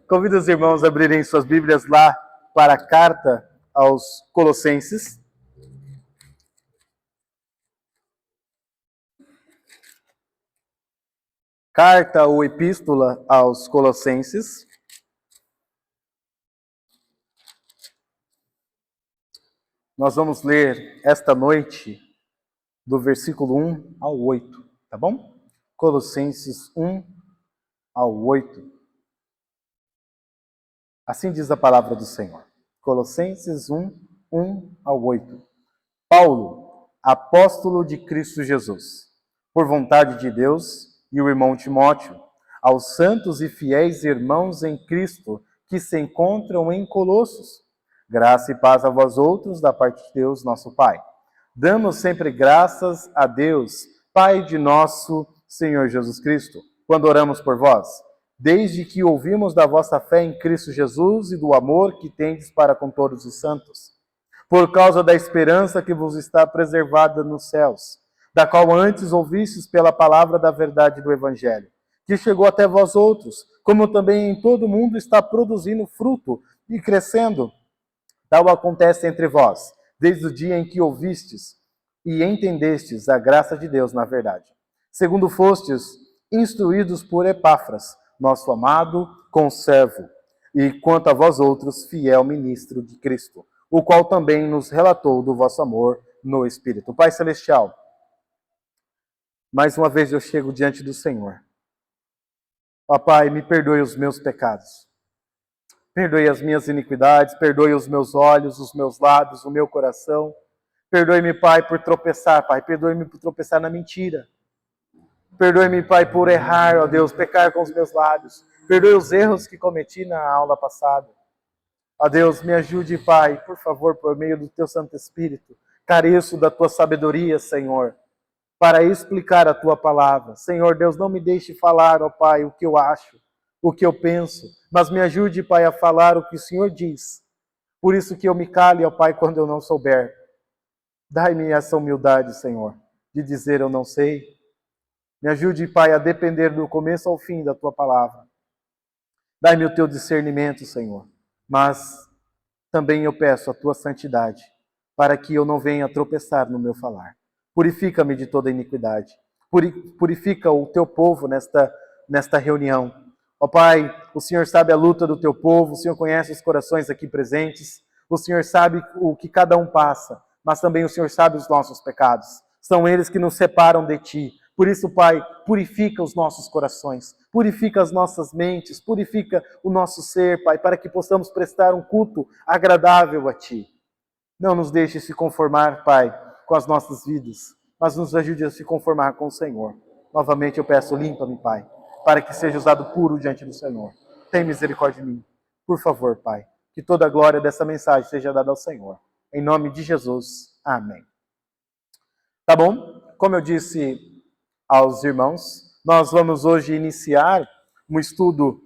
Convido os irmãos a abrirem suas Bíblias lá para a carta aos Colossenses. Carta ou epístola aos Colossenses. Nós vamos ler esta noite do versículo 1 ao 8, tá bom? Colossenses 1 ao 8. Assim diz a palavra do Senhor. Colossenses 1 ao 8. Paulo, apóstolo de Cristo Jesus, por vontade de Deus, e o irmão Timóteo, aos santos e fiéis irmãos em Cristo que se encontram em Colossos. Graça e paz a vós outros da parte de Deus, nosso Pai. Damos sempre graças a Deus, Pai de nosso Senhor Jesus Cristo, quando oramos por vós, desde que ouvimos da vossa fé em Cristo Jesus e do amor que tendes para com todos os santos, por causa da esperança que vos está preservada nos céus, da qual antes ouvistes pela palavra da verdade do Evangelho, que chegou até vós outros, como também em todo o mundo está produzindo fruto e crescendo. Tal acontece entre vós, desde o dia em que ouvistes e entendestes a graça de Deus na verdade. Segundo fostes instruídos por Epáfras, nosso amado conservo, e quanto a vós outros, fiel ministro de Cristo, o qual também nos relatou do vosso amor no Espírito. Pai Celestial, mais uma vez eu chego diante do Senhor. Ó Pai, me perdoe os meus pecados. Perdoe as minhas iniquidades, perdoe os meus olhos, os meus lábios, o meu coração. Perdoe-me, Pai, por tropeçar, Pai. Perdoe-me por tropeçar na mentira. Perdoe-me, Pai, por errar, ó Deus, pecar com os meus lábios. Perdoe os erros que cometi na aula passada. Ó Deus, me ajude, Pai, por favor, por meio do Teu Santo Espírito. Careço da Tua sabedoria, Senhor, para explicar a Tua palavra. Senhor Deus, não me deixe falar, ó Pai, o que eu acho, o que eu penso, mas me ajude, Pai, a falar o que o Senhor diz. Por isso que eu me cale, ó Pai, quando eu não souber. Dai-me essa humildade, Senhor, de dizer eu não sei. Me ajude, Pai, a depender do começo ao fim da Tua palavra. Dai-me o Teu discernimento, Senhor, mas também eu peço a Tua santidade, para que eu não venha tropeçar no meu falar. Purifica-me de toda iniquidade. Purifica o Teu povo nesta reunião. Ó Pai, o Senhor sabe a luta do Teu povo, o Senhor conhece os corações aqui presentes, o Senhor sabe o que cada um passa, mas também o Senhor sabe os nossos pecados. São eles que nos separam de Ti. Por isso, Pai, purifica os nossos corações, purifica as nossas mentes, purifica o nosso ser, Pai, para que possamos prestar um culto agradável a Ti. Não nos deixe se conformar, Pai, com as nossas vidas, mas nos ajude a se conformar com o Senhor. Novamente eu peço, limpa-me, Pai, para que seja usado puro diante do Senhor. Tem misericórdia de mim. Por favor, Pai, que toda a glória dessa mensagem seja dada ao Senhor. Em nome de Jesus. Amém. Tá bom? Como eu disse aos irmãos, nós vamos hoje iniciar um estudo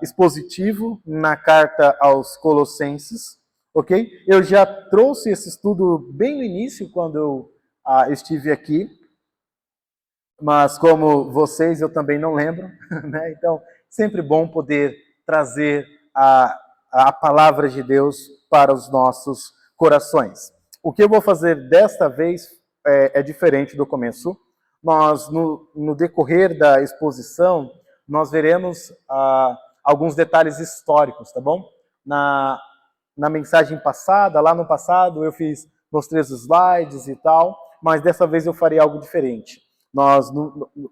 expositivo na carta aos Colossenses, ok? Eu já trouxe esse estudo bem no início, quando eu estive aqui, mas como vocês, eu também não lembro, né? Então, sempre bom poder trazer a palavra de Deus para os nossos corações. O que eu vou fazer desta vez é diferente do começo. Nós, no decorrer da exposição, nós veremos alguns detalhes históricos, tá bom? Na mensagem passada, lá no passado, eu mostrei os slides e tal, mas dessa vez eu farei algo diferente. Nós,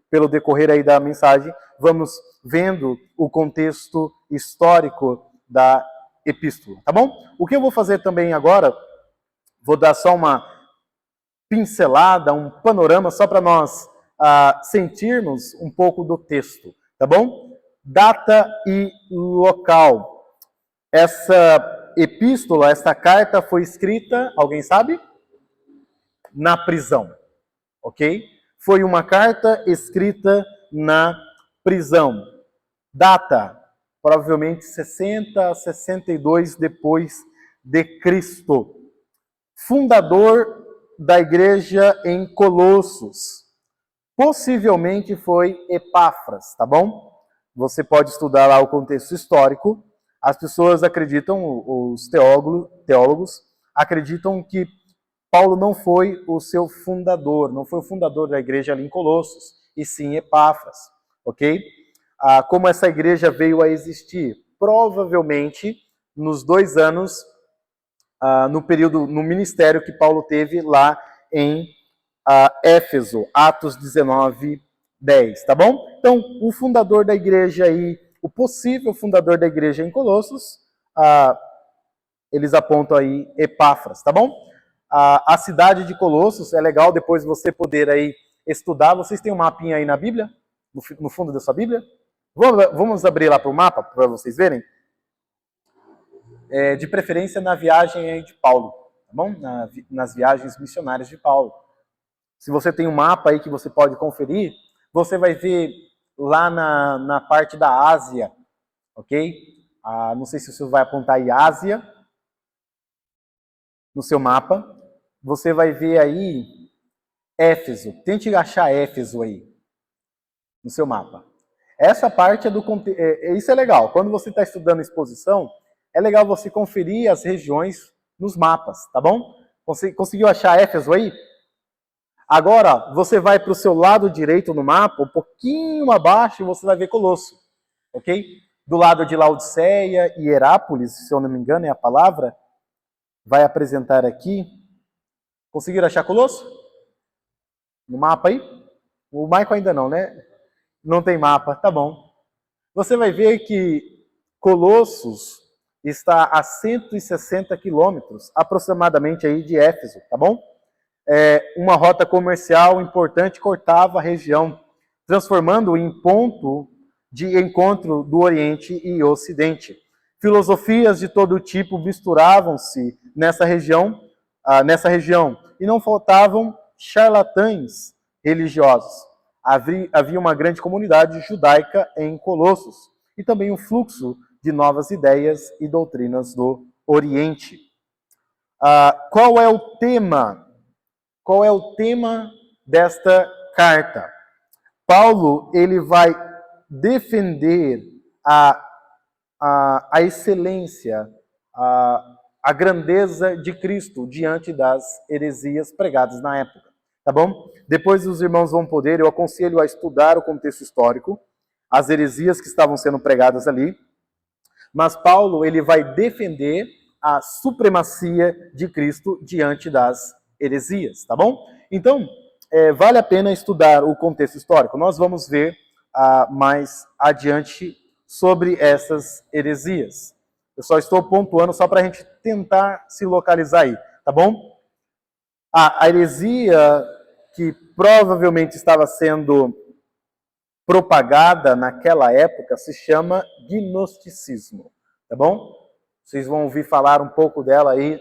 pelo decorrer aí da mensagem, vamos vendo o contexto histórico da epístola, tá bom? O que eu vou fazer também agora, vou dar só uma pincelada, um panorama, só para nós sentirmos um pouco do texto, tá bom? Data e local. Essa epístola, essa carta foi escrita, alguém sabe? Na prisão, ok? Foi uma carta escrita na prisão. Data, provavelmente 60 a 62 depois de Cristo. Fundador da igreja em Colossos. Possivelmente foi Epáfras, tá bom? você pode estudar lá o contexto histórico. As pessoas acreditam, os teólogos acreditam que Paulo não foi o seu fundador, não foi o fundador da igreja ali em Colossos, e sim Epáfras, ok? Como essa igreja veio a existir? Provavelmente nos 2 anos, no ministério que Paulo teve lá em Éfeso, Atos 19, 10, tá bom? Então, o fundador da igreja aí, o possível fundador da igreja em Colossos, eles apontam aí Epáfras, tá bom? A cidade de Colossos, é legal depois você poder aí estudar. Vocês têm um mapinha aí na Bíblia? No fundo da sua Bíblia? Vamos abrir lá para o mapa, para vocês verem? De preferência na viagem aí de Paulo, tá bom? Nas viagens missionárias de Paulo. Se você tem um mapa aí que você pode conferir, você vai ver lá na parte da Ásia, ok? Não sei se você vai apontar aí Ásia no seu mapa. Você vai ver aí Éfeso. Tente achar Éfeso aí no seu mapa. Essa parte é do isso é legal. Quando você está estudando exposição, é legal você conferir as regiões nos mapas, tá bom? Conseguiu achar Éfeso aí? Agora, você vai para o seu lado direito no mapa, um pouquinho abaixo, e você vai ver Colosso, ok? Do lado de Laodiceia e Herápolis, se eu não me engano é a palavra, vai apresentar aqui. Conseguiram achar Colosso? No mapa aí? O Michael ainda não, né? Não tem mapa, tá bom. Você vai ver que Colossos está a 160 quilômetros, aproximadamente aí de Éfeso, tá bom? Uma rota comercial importante cortava a região, transformando-o em ponto de encontro do Oriente e Ocidente. Filosofias de todo tipo misturavam-se nessa região, e não faltavam charlatães religiosos. Havia uma grande comunidade judaica em Colossos e também um fluxo de novas ideias e doutrinas do Oriente. Qual é o tema? Qual é o tema desta carta? Paulo ele vai defender a excelência, a grandeza de Cristo diante das heresias pregadas na época. Tá bom? Depois os irmãos vão poder, eu aconselho a estudar o contexto histórico, as heresias que estavam sendo pregadas ali, mas Paulo ele vai defender a supremacia de Cristo diante das heresias, tá bom? Então, vale a pena estudar o contexto histórico. Nós vamos ver mais adiante sobre essas heresias. Eu só estou pontuando só para a gente tentar se localizar aí, tá bom? A heresia que provavelmente estava sendo propagada naquela época se chama gnosticismo, tá bom? Vocês vão ouvir falar um pouco dela aí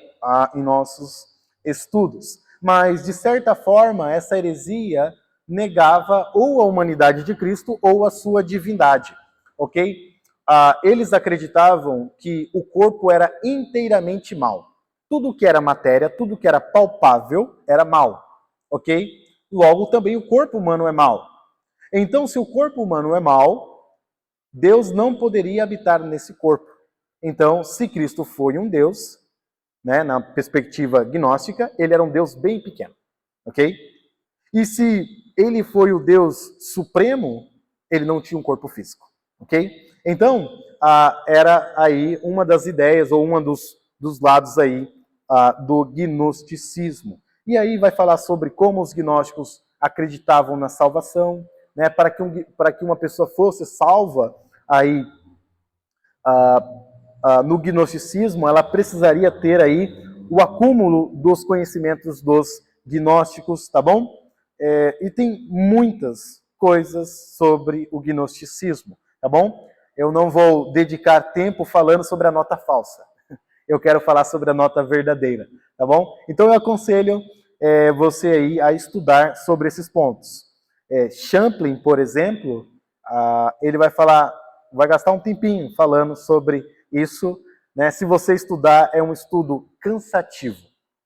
em nossos estudos. Mas, de certa forma, essa heresia negava ou a humanidade de Cristo ou a sua divindade, ok? Eles acreditavam que o corpo era inteiramente mau. Tudo que era matéria, tudo que era palpável era mau, ok? Logo, também o corpo humano é mau. Então, se o corpo humano é mau, Deus não poderia habitar nesse corpo. Então, se Cristo foi um Deus, né, na perspectiva gnóstica, ele era um Deus bem pequeno, ok? E se ele foi o Deus supremo, ele não tinha um corpo físico, ok? Então, era aí uma das ideias, ou um dos lados aí do gnosticismo. E aí vai falar sobre como os gnósticos acreditavam na salvação, né, para que uma pessoa fosse salva aí no gnosticismo, ela precisaria ter aí o acúmulo dos conhecimentos dos gnósticos, tá bom? E tem muitas coisas sobre o gnosticismo, tá bom? Eu não vou dedicar tempo falando sobre a nota falsa. Eu quero falar sobre a nota verdadeira, tá bom? Então eu aconselho você aí a estudar sobre esses pontos. Champlin, por exemplo, ele vai gastar um tempinho falando sobre isso, né? Se você estudar, é um estudo cansativo,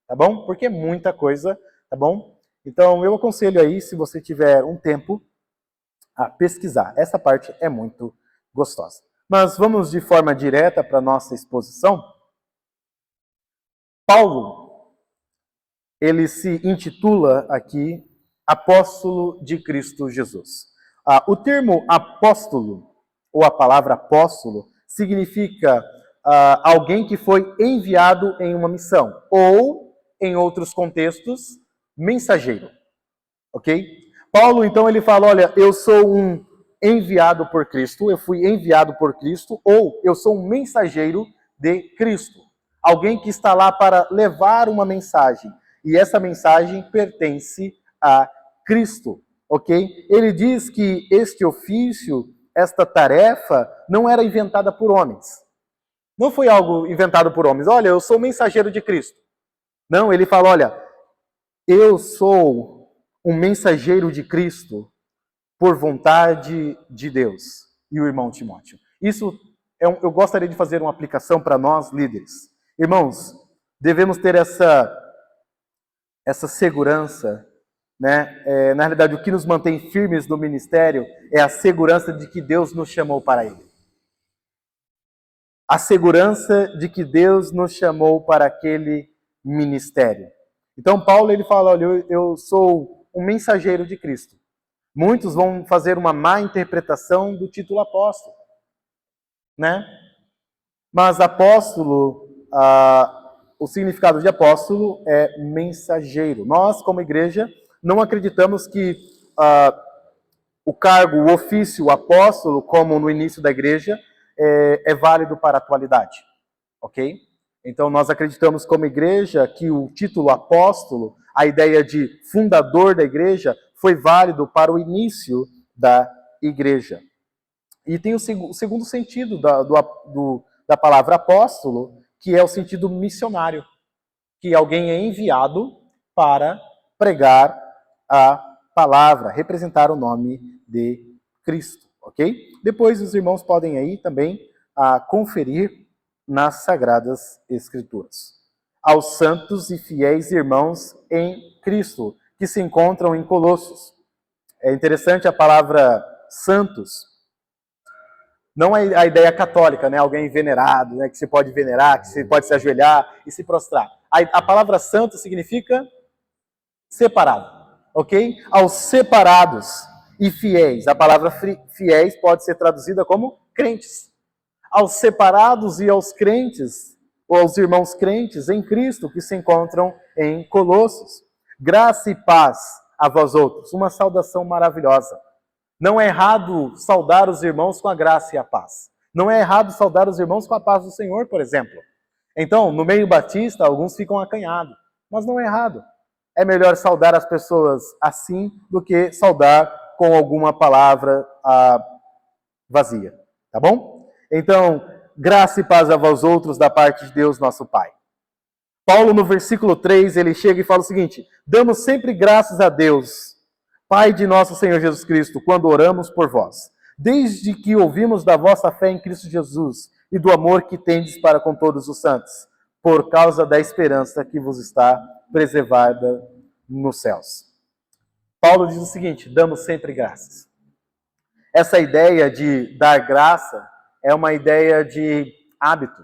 tá bom? Porque é muita coisa, tá bom? Então, eu aconselho aí, se você tiver um tempo, a pesquisar. Essa parte é muito gostosa. Mas vamos de forma direta para a nossa exposição. Paulo, ele se intitula aqui apóstolo de Cristo Jesus. O termo apóstolo, ou a palavra apóstolo, significa alguém que foi enviado em uma missão, ou, em outros contextos, mensageiro. Ok? Paulo, então, ele fala, olha, eu sou um enviado por Cristo, eu fui enviado por Cristo, ou eu sou um mensageiro de Cristo. Alguém que está lá para levar uma mensagem, e essa mensagem pertence a Cristo, ok? Ele diz que este ofício, esta tarefa, não era inventada por homens. Não foi algo inventado por homens. Olha, eu sou mensageiro de Cristo. Não, ele fala, olha, eu sou um mensageiro de Cristo por vontade de Deus. E o irmão Timóteo. Isso, eu gostaria de fazer uma aplicação para nós, líderes. Irmãos, devemos ter essa segurança, né? Na realidade, o que nos mantém firmes no ministério é a segurança de que Deus nos chamou para Ele. A segurança de que Deus nos chamou para aquele ministério. Então, Paulo, ele fala, olha, eu sou um mensageiro de Cristo. Muitos vão fazer uma má interpretação do título apóstolo, né? Mas apóstolo, o significado de apóstolo é mensageiro. Nós, como igreja, não acreditamos que o cargo, o ofício apóstolo, como no início da igreja, é válido para a atualidade, ok? Então, nós acreditamos como igreja que o título apóstolo, a ideia de fundador da igreja, foi válido para o início da igreja. E tem o segundo sentido da palavra apóstolo, que é o sentido missionário, que alguém é enviado para pregar a palavra, representar o nome de Cristo, ok? Depois os irmãos podem aí também conferir nas Sagradas Escrituras. Aos santos e fiéis irmãos em Cristo, que se encontram em Colossos. É interessante a palavra santos. Não é a ideia católica, né? Alguém venerado, né? Que se pode venerar, que se pode se ajoelhar e se prostrar. A palavra santo significa separado, ok? Aos separados e fiéis. A palavra fiéis pode ser traduzida como crentes. Aos separados e aos crentes, ou aos irmãos crentes em Cristo, que se encontram em Colossos. Graça e paz a vós outros. Uma saudação maravilhosa. Não é errado saudar os irmãos com a graça e a paz. Não é errado saudar os irmãos com a paz do Senhor, por exemplo. Então, no meio batista, alguns ficam acanhados. Mas não é errado. É melhor saudar as pessoas assim do que saudar com alguma palavra vazia. Tá bom? Então, graça e paz a vós outros da parte de Deus, nosso Pai. Paulo, no versículo 3, ele chega e fala o seguinte: damos sempre graças a Deus, Pai de nosso Senhor Jesus Cristo, quando oramos por vós, desde que ouvimos da vossa fé em Cristo Jesus e do amor que tendes para com todos os santos, por causa da esperança que vos está preservada nos céus. Paulo diz o seguinte: damos sempre graças. Essa ideia de dar graça é uma ideia de hábito.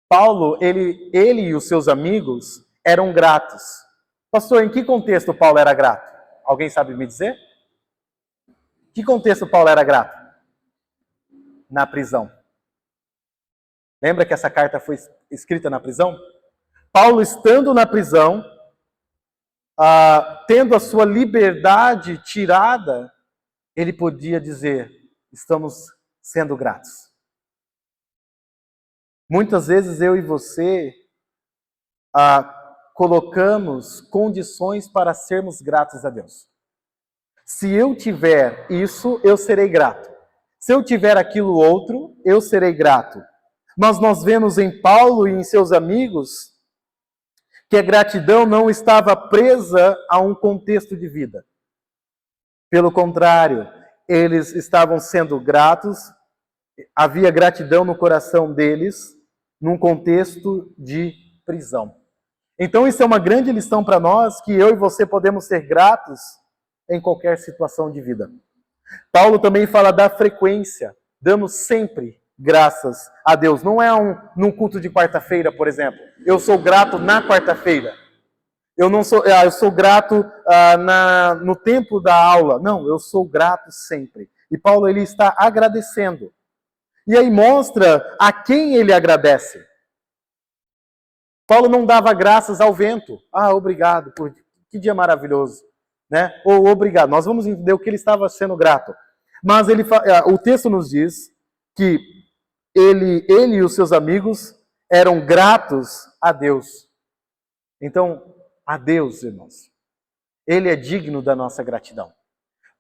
Paulo, ele e os seus amigos eram gratos. Pastor, em que contexto Paulo era grato? Alguém sabe me dizer? Que contexto Paulo era grato? Na prisão. Lembra que essa carta foi escrita na prisão? Paulo, estando na prisão, tendo a sua liberdade tirada, ele podia dizer: estamos sendo gratos. Muitas vezes eu e você colocamos condições para sermos gratos a Deus. Se eu tiver isso, eu serei grato. Se eu tiver aquilo outro, eu serei grato. Mas nós vemos em Paulo e em seus amigos que a gratidão não estava presa a um contexto de vida. Pelo contrário, eles estavam sendo gratos, havia gratidão no coração deles, num contexto de prisão. Então isso é uma grande lição para nós, que eu e você podemos ser gratos em qualquer situação de vida. Paulo também fala da frequência. Damos sempre graças a Deus. Não é num culto de quarta-feira, por exemplo. Eu sou grato na quarta-feira. Eu sou grato no tempo da aula. Não, eu sou grato sempre. E Paulo, ele está agradecendo. E aí mostra a quem ele agradece. Paulo não dava graças ao vento. Obrigado, que dia maravilhoso. Né? Ou obrigado. Nós vamos entender o que ele estava sendo grato. Mas o texto nos diz que ele e os seus amigos eram gratos a Deus. Então, a Deus, irmãos. Ele é digno da nossa gratidão.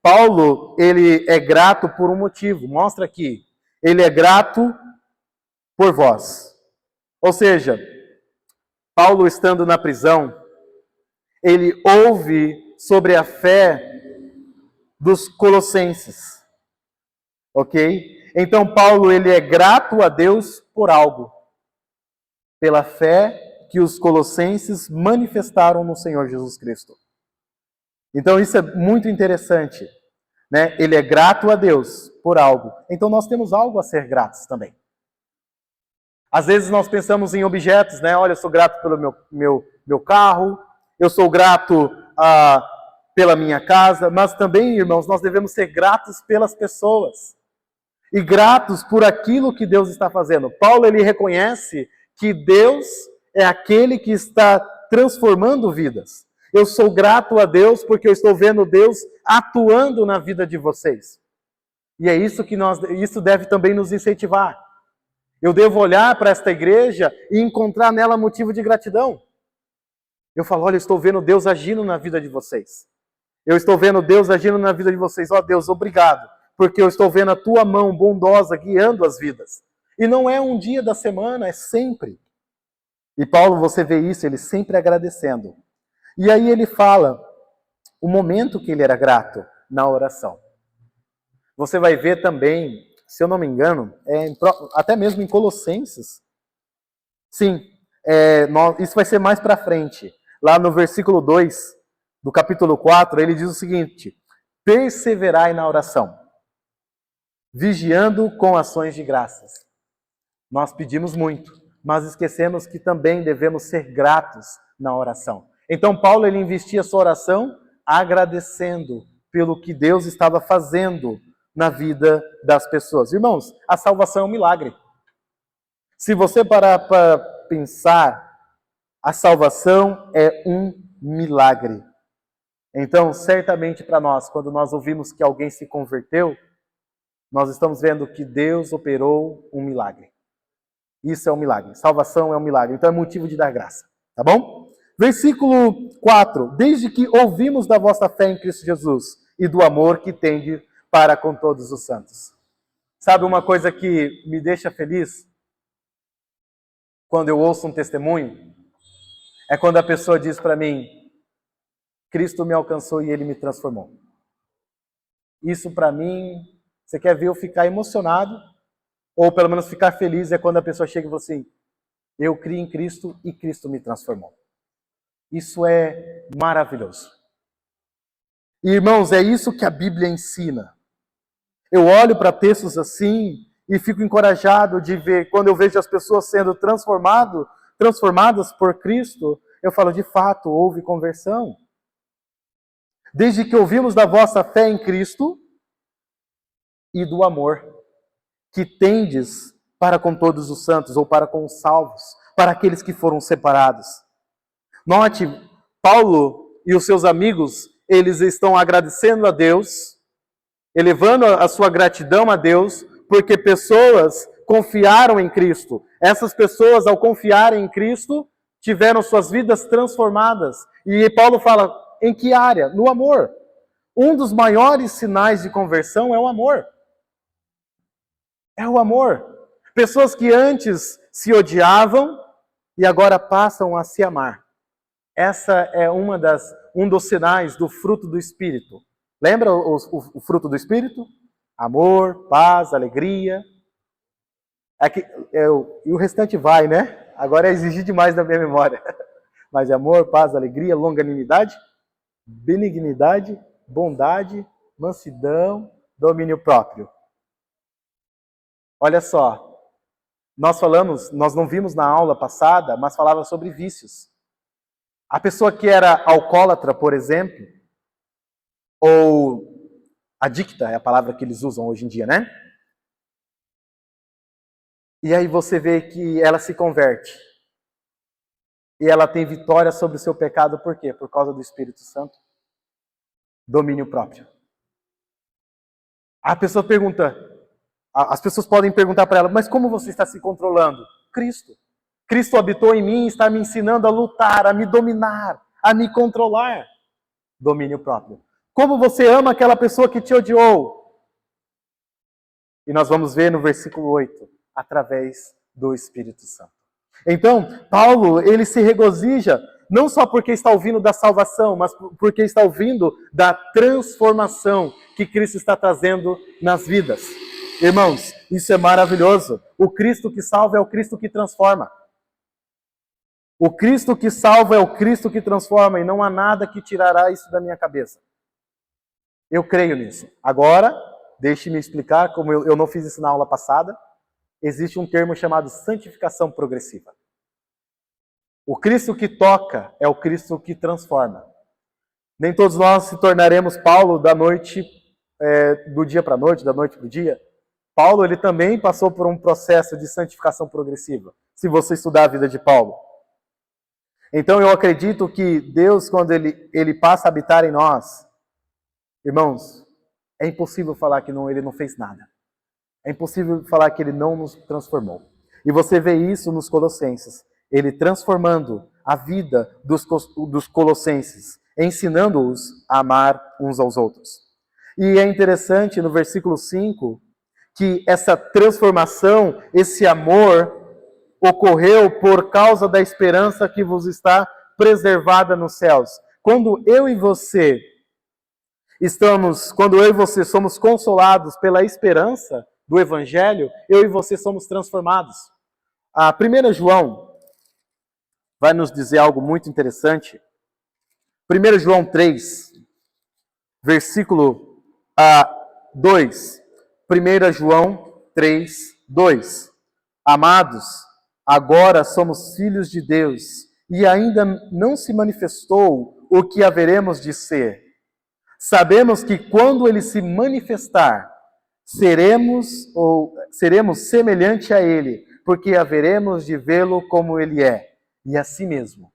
Paulo, ele é grato por um motivo. Mostra aqui. Ele é grato por vós. Ou seja, Paulo estando na prisão, ele ouve sobre a fé dos colossenses. Ok? Então Paulo, ele é grato a Deus por algo. Pela fé que os colossenses manifestaram no Senhor Jesus Cristo. Então isso é muito interessante. Né? Ele é grato a Deus por algo. Então nós temos algo a ser gratos também. Às vezes nós pensamos em objetos, né? Olha, eu sou grato pelo meu carro, eu sou grato pela minha casa, mas também, irmãos, nós devemos ser gratos pelas pessoas. E gratos por aquilo que Deus está fazendo. Paulo, ele reconhece que Deus é aquele que está transformando vidas. Eu sou grato a Deus porque eu estou vendo Deus atuando na vida de vocês. E é isso que isso deve também nos incentivar. Eu devo olhar para esta igreja e encontrar nela motivo de gratidão. Eu falo, olha, eu estou vendo Deus agindo na vida de vocês. Eu estou vendo Deus agindo na vida de vocês. Ó Deus, obrigado, porque eu estou vendo a tua mão bondosa guiando as vidas. E não é um dia da semana, é sempre. E Paulo, você vê isso, ele sempre agradecendo. E aí ele fala o momento que ele era grato na oração. Você vai ver também, se eu não me engano, até mesmo em Colossenses. Sim, isso vai ser mais para frente. Lá no versículo 2 do capítulo 4, ele diz o seguinte: perseverai na oração, vigiando com ações de graças. Nós pedimos muito, mas esquecemos que também devemos ser gratos na oração. Então Paulo, ele investia sua oração agradecendo pelo que Deus estava fazendo na vida das pessoas. Irmãos, a salvação é um milagre. Se você parar para pensar, a salvação é um milagre. Então, certamente para nós, quando nós ouvimos que alguém se converteu, nós estamos vendo que Deus operou um milagre. Isso é um milagre. Salvação é um milagre. Então é motivo de dar graça. Tá bom? Versículo 4. Desde que ouvimos da vossa fé em Cristo Jesus e do amor que tende para com todos os santos. Sabe uma coisa que me deixa feliz? Quando eu ouço um testemunho, é quando a pessoa diz para mim, Cristo me alcançou e Ele me transformou. Isso para mim, você quer ver eu ficar emocionado, ou pelo menos ficar feliz, é quando a pessoa chega e fala assim, eu criei em Cristo e Cristo me transformou. Isso é maravilhoso. E, irmãos, é isso que a Bíblia ensina. Eu olho para textos assim e fico encorajado de ver, quando eu vejo as pessoas sendo transformadas por Cristo, eu falo, de fato, houve conversão. Desde que ouvimos da vossa fé em Cristo e do amor que tendes para com todos os santos, ou para com os salvos, para aqueles que foram separados. Note, Paulo e os seus amigos, eles estão agradecendo a Deus, elevando a sua gratidão a Deus, porque pessoas confiaram em Cristo. Essas pessoas, ao confiarem em Cristo, tiveram suas vidas transformadas. E Paulo fala, em que área? No amor. Um dos maiores sinais de conversão é o amor. É o amor. Pessoas que antes se odiavam e agora passam a se amar. Essa é um dos sinais do fruto do Espírito. Lembra o fruto do Espírito? Amor, paz, alegria. E o restante vai, né? Agora é exigir demais da minha memória. Mas amor, paz, alegria, longanimidade, benignidade, bondade, mansidão, Domínio próprio. Olha só, nós não vimos na aula passada, mas falava sobre vícios. A pessoa que era alcoólatra, por exemplo, ou adicta, é a palavra que eles usam hoje em dia, né? E aí você vê que ela se converte. E ela tem vitória sobre o seu pecado, por quê? Por causa do Espírito Santo. Domínio próprio. A pessoa pergunta, as pessoas podem perguntar para ela, mas como você está se controlando? Cristo. Cristo habitou em mim e está me ensinando a lutar, a me dominar, a me controlar. Domínio próprio. Como você ama aquela pessoa que te odiou? E nós vamos ver no versículo 8, através do Espírito Santo. Então, Paulo, ele se regozija, não só porque está ouvindo da salvação, mas porque está ouvindo da transformação que Cristo está trazendo nas vidas. Irmãos, isso é maravilhoso. O Cristo que salva é o Cristo que transforma. O Cristo que salva é o Cristo que transforma, e não há nada que tirará isso da minha cabeça. Eu creio nisso. Agora, deixe-me explicar, como eu não fiz isso na aula passada, existe um termo chamado santificação progressiva. O Cristo que toca é o Cristo que transforma. Nem todos nós se tornaremos Paulo da noite, do dia para a noite, da noite para o dia. Paulo, ele também passou por um processo de santificação progressiva, se você estudar a vida de Paulo. Então eu acredito que Deus, quando ele passa a habitar em nós, irmãos, é impossível falar que ele não fez nada. É impossível falar que ele não nos transformou. E você vê isso nos Colossenses. Ele transformando a vida dos Colossenses, ensinando-os a amar uns aos outros. E é interessante no versículo 5 que essa transformação, esse amor, ocorreu por causa da esperança que vos está preservada nos céus. Quando eu e você somos consolados pela esperança do Evangelho, eu e você somos transformados. A 1 João vai nos dizer algo muito interessante. 1 João 3, versículo 2. 1 João 3, 2. Amados, agora somos filhos de Deus, e ainda não se manifestou o que haveremos de ser. Sabemos que quando ele se manifestar, seremos semelhante a ele, porque haveremos de vê-lo como ele é. E assim mesmo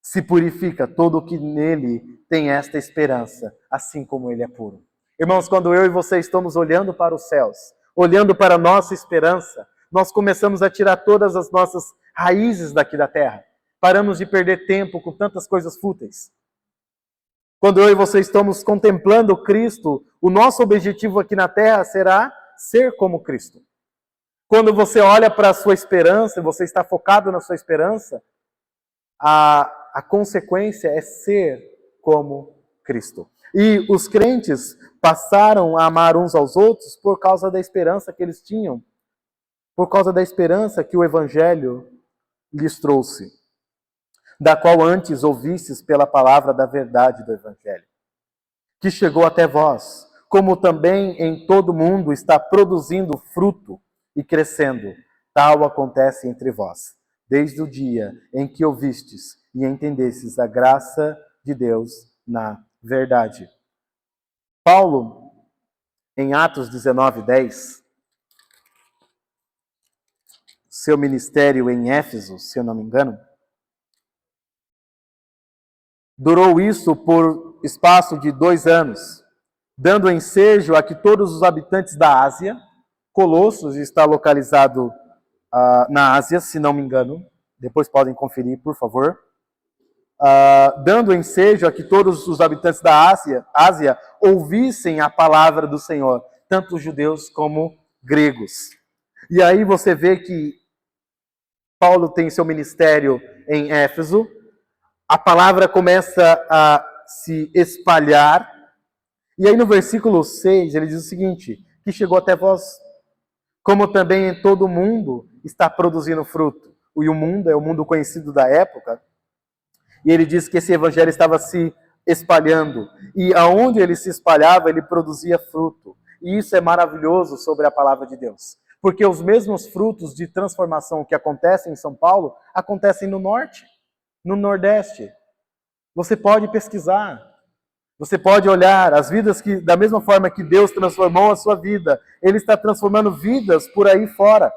se purifica todo o que nele tem esta esperança, assim como ele é puro. Irmãos, quando eu e você estamos olhando para os céus, olhando para a nossa esperança, nós começamos a tirar todas as nossas raízes daqui da terra. Paramos de perder tempo com tantas coisas fúteis. Quando eu e você estamos contemplando Cristo, o nosso objetivo aqui na terra será ser como Cristo. Quando você olha para a sua esperança, você está focado na sua esperança, a consequência é ser como Cristo. E os crentes passaram a amar uns aos outros por causa da esperança que eles tinham, por causa da esperança que o Evangelho lhes trouxe, da qual antes ouvistes pela palavra da verdade do Evangelho, que chegou até vós, como também em todo mundo está produzindo fruto e crescendo. Tal acontece entre vós, desde o dia em que ouvistes e entendestes a graça de Deus na verdade. Paulo, em Atos 19:10, seu ministério em Éfeso, se eu não me engano, durou isso por espaço de 2 anos, dando ensejo a que todos os habitantes da Ásia, Colossos está localizado na Ásia, se não me engano, depois podem conferir, por favor, dando ensejo a que todos os habitantes da Ásia ouvissem a palavra do Senhor, tanto judeus como gregos. E aí você vê que Paulo tem seu ministério em Éfeso, a palavra começa a se espalhar, e aí no versículo 6 ele diz o seguinte, que chegou até vós, como também em todo o mundo está produzindo fruto. E o mundo é o mundo conhecido da época, e ele diz que esse evangelho estava se espalhando, e aonde ele se espalhava, ele produzia fruto. E isso é maravilhoso sobre a palavra de Deus. Porque os mesmos frutos de transformação que acontecem em São Paulo, acontecem no norte, no nordeste. Você pode pesquisar. Você pode olhar as vidas que, da mesma forma que Deus transformou a sua vida, Ele está transformando vidas por aí fora.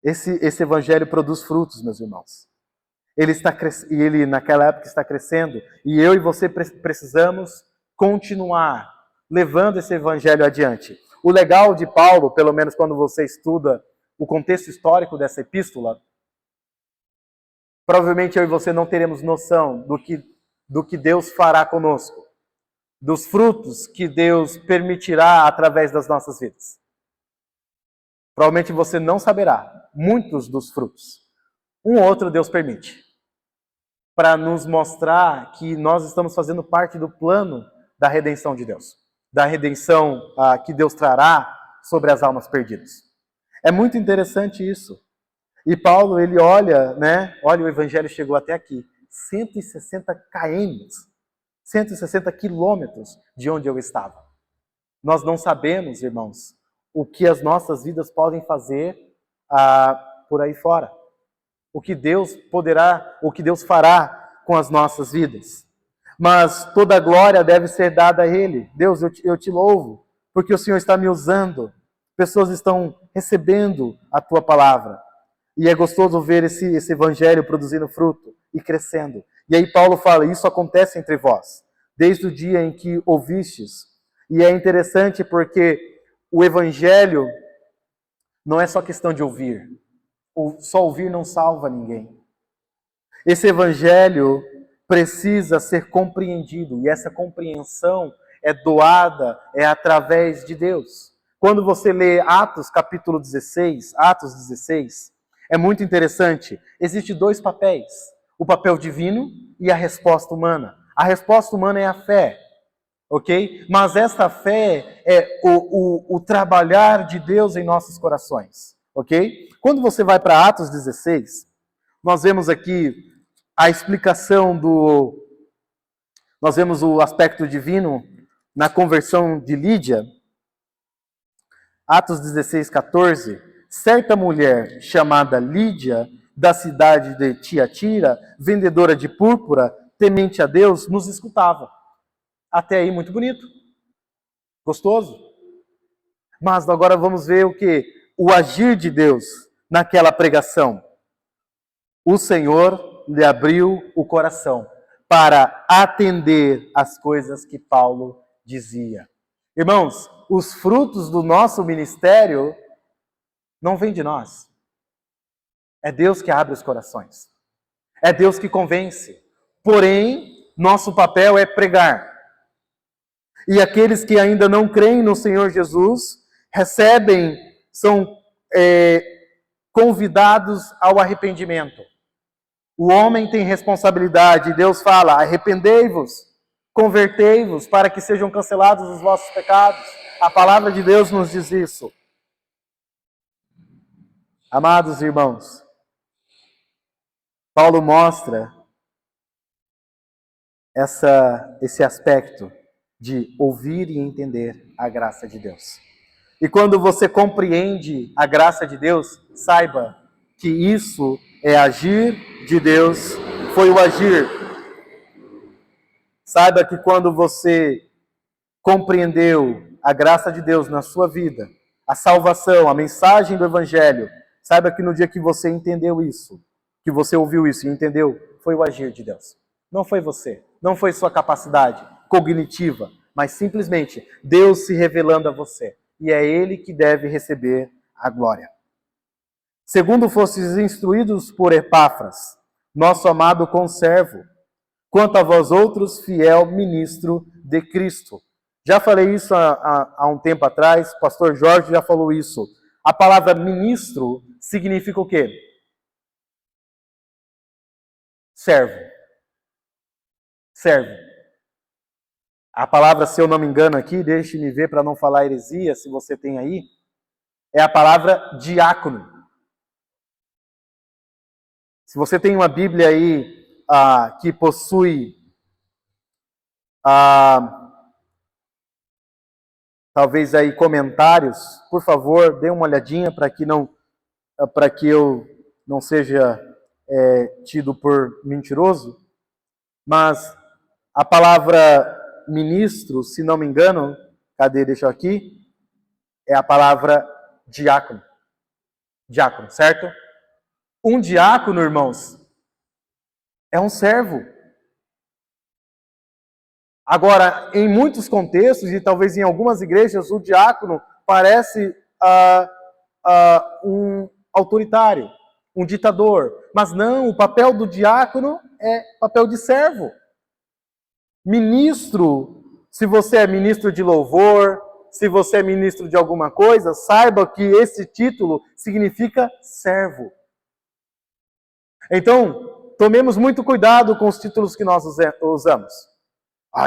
Esse evangelho produz frutos, meus irmãos. Ele naquela época está crescendo, e eu e você precisamos continuar levando esse evangelho adiante. O legal de Paulo, pelo menos quando você estuda o contexto histórico dessa epístola, provavelmente eu e você não teremos noção do que Deus fará conosco, dos frutos que Deus permitirá através das nossas vidas. Provavelmente você não saberá muitos dos frutos. Um outro Deus permite, para nos mostrar que nós estamos fazendo parte do plano da redenção de Deus, da redenção que Deus trará sobre as almas perdidas. É muito interessante isso. E Paulo, ele olha, o evangelho chegou até aqui, 160 km, 160 quilômetros de onde eu estava. Nós não sabemos, irmãos, o que as nossas vidas podem fazer por aí fora. O que Deus fará com as nossas vidas. Mas toda a glória deve ser dada a Ele. Deus, eu te louvo, porque o Senhor está me usando. Pessoas estão recebendo a Tua palavra. E é gostoso ver esse evangelho produzindo fruto e crescendo. E aí Paulo fala, isso acontece entre vós, desde o dia em que ouvistes. E é interessante porque o evangelho não é só questão de ouvir. Só ouvir não salva ninguém. Esse evangelho precisa ser compreendido, e essa compreensão é doada, é através de Deus. Quando você lê Atos capítulo 16, é muito interessante. Existem dois papéis, o papel divino e a resposta humana. A resposta humana é a fé, ok? Mas esta fé é o trabalhar de Deus em nossos corações, ok? Quando você vai para Atos 16, nós vemos aqui a explicação nós vemos o aspecto divino na conversão de Lídia. Atos 16, 14. Certa mulher chamada Lídia, da cidade de Tiatira, vendedora de púrpura, temente a Deus, nos escutava. Até aí, muito bonito. Gostoso. Mas agora vamos ver o que? O agir de Deus naquela pregação. O Senhor lhe abriu o coração para atender as coisas que Paulo dizia. Irmãos, os frutos do nosso ministério não vêm de nós. É Deus que abre os corações. É Deus que convence. Porém, nosso papel é pregar. E aqueles que ainda não creem no Senhor Jesus, são convidados ao arrependimento. O homem tem responsabilidade. Deus fala, arrependei-vos, convertei-vos, para que sejam cancelados os vossos pecados. A palavra de Deus nos diz isso. Amados irmãos, Paulo mostra esse aspecto de ouvir e entender a graça de Deus. E quando você compreende a graça de Deus, saiba que isso é agir de Deus, foi o agir. Saiba que quando você compreendeu a graça de Deus na sua vida, a salvação, a mensagem do Evangelho, saiba que no dia que você entendeu isso, que você ouviu isso e entendeu, foi o agir de Deus. Não foi você, não foi sua capacidade cognitiva, mas simplesmente Deus se revelando a você. E é Ele que deve receber a glória. Segundo fostes instruídos por Epáfras, nosso amado conservo, quanto a vós outros, fiel ministro de Cristo. Já falei isso há um tempo atrás, o pastor Jorge já falou isso. A palavra ministro significa o quê? Servo. Servo. A palavra, se eu não me engano aqui, deixe-me ver para não falar heresia, se você tem aí, é a palavra diácono. Se você tem uma Bíblia aí que possui talvez aí comentários, por favor, dê uma olhadinha para que eu não seja tido por mentiroso, mas a palavra ministro, se não me engano, cadê, deixa eu aqui, é a palavra diácono. Diácono, certo? Um diácono, irmãos, é um servo. Agora, em muitos contextos, e talvez em algumas igrejas, o diácono parece um autoritário, um ditador. Mas não, o papel do diácono é papel de servo. Ministro, se você é ministro de louvor, se você é ministro de alguma coisa, saiba que esse título significa servo. Então, tomemos muito cuidado com os títulos que nós usamos.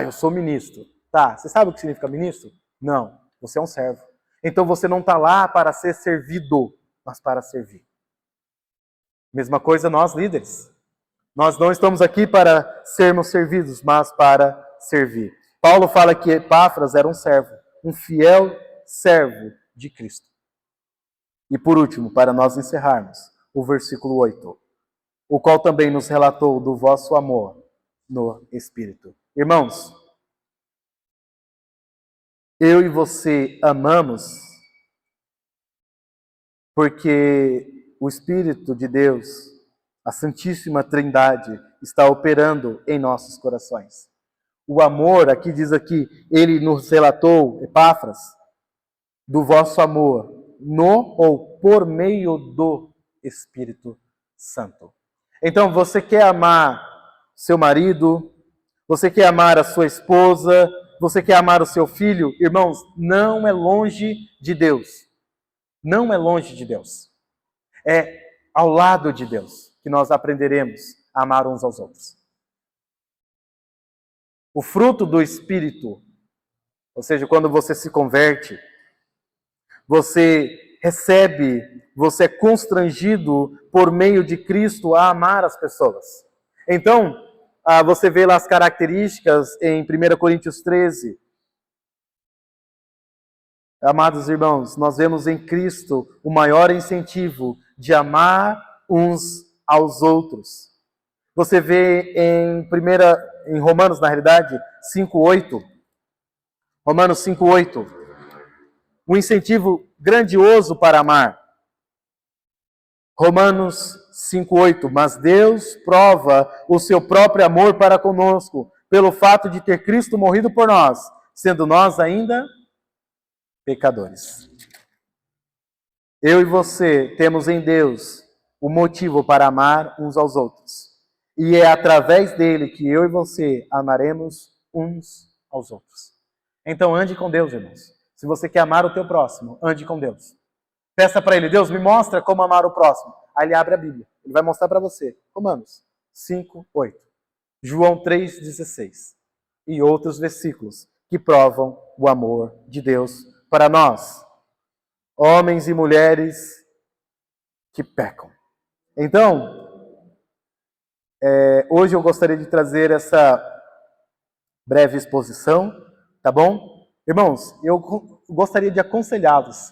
Eu sou ministro. Tá, você sabe o que significa ministro? Não, você é um servo. Então você não está lá para ser servido, mas para servir. Mesma coisa nós, líderes. Nós não estamos aqui para sermos servidos, mas para servir. Paulo fala que Epáfras era um servo, um fiel servo de Cristo. E por último, para nós encerrarmos, o versículo 8, o qual também nos relatou do vosso amor no Espírito. Irmãos, eu e você amamos porque o Espírito de Deus, a Santíssima Trindade, está operando em nossos corações. O amor, aqui diz aqui, ele nos relatou, Epáfras, do vosso amor, no ou por meio do Espírito Santo. Então, você quer amar seu marido, você quer amar a sua esposa, você quer amar o seu filho? Irmãos, não é longe de Deus. Não é longe de Deus. É ao lado de Deus que nós aprenderemos a amar uns aos outros. O fruto do Espírito, ou seja, quando você se converte, você recebe, você é constrangido por meio de Cristo a amar as pessoas. Então, você vê lá as características em 1 Coríntios 13. Amados irmãos, nós vemos em Cristo o maior incentivo de amar uns aos outros. Você vê em Romanos, na realidade, 5:8. Romanos 5:8. Um incentivo grandioso para amar. Romanos 5:8. Mas Deus prova o seu próprio amor para conosco, pelo fato de ter Cristo morrido por nós, sendo nós ainda pecadores. Eu e você temos em Deus o motivo para amar uns aos outros. E é através dele que eu e você amaremos uns aos outros. Então ande com Deus, irmãos. Se você quer amar o teu próximo, ande com Deus. Peça para ele, Deus, me mostra como amar o próximo. Aí ele abre a Bíblia. Ele vai mostrar para você. Romanos 5:8. João 3:16. E outros versículos que provam o amor de Deus para nós, homens e mulheres que pecam. Então, hoje eu gostaria de trazer essa breve exposição, tá bom? Irmãos, eu gostaria de aconselhá-los,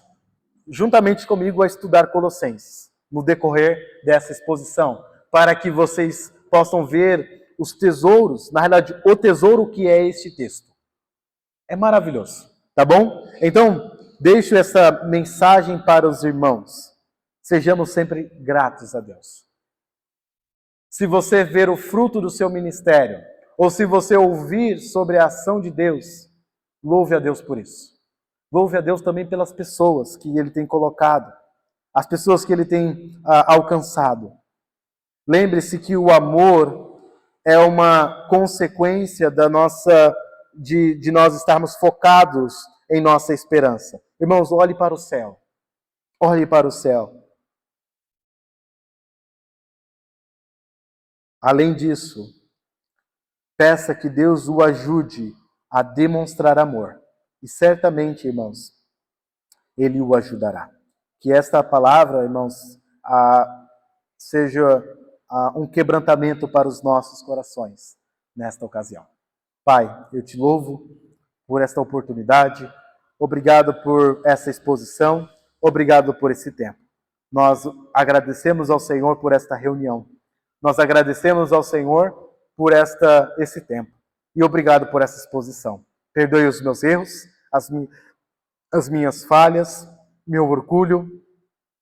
juntamente comigo, a estudar Colossenses, no decorrer dessa exposição, para que vocês possam ver os tesouros, na realidade, o tesouro que é este texto. É maravilhoso, tá bom? Então, deixo essa mensagem para os irmãos. Sejamos sempre gratos a Deus. Se você ver o fruto do seu ministério, ou se você ouvir sobre a ação de Deus, louve a Deus por isso. Louve a Deus também pelas pessoas que Ele tem colocado, as pessoas que Ele tem alcançado. Lembre-se que o amor é uma consequência de nós estarmos focados em nossa esperança. Irmãos, olhe para o céu. Olhe para o céu. Além disso, peça que Deus o ajude a demonstrar amor. E certamente, irmãos, Ele o ajudará. Que esta palavra, irmãos, seja um quebrantamento para os nossos corações nesta ocasião. Pai, eu te louvo por esta oportunidade. Obrigado por essa exposição, obrigado por esse tempo. Nós agradecemos ao Senhor por esta reunião. Nós agradecemos ao Senhor por esse tempo. E obrigado por essa exposição. Perdoe os meus erros, as minhas falhas, meu orgulho.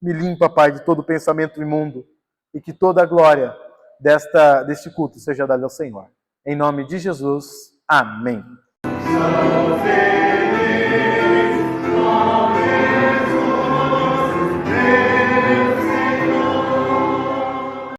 Me limpa, Pai, de todo pensamento imundo. E que toda a glória deste culto seja dada ao Senhor. Em nome de Jesus, amém.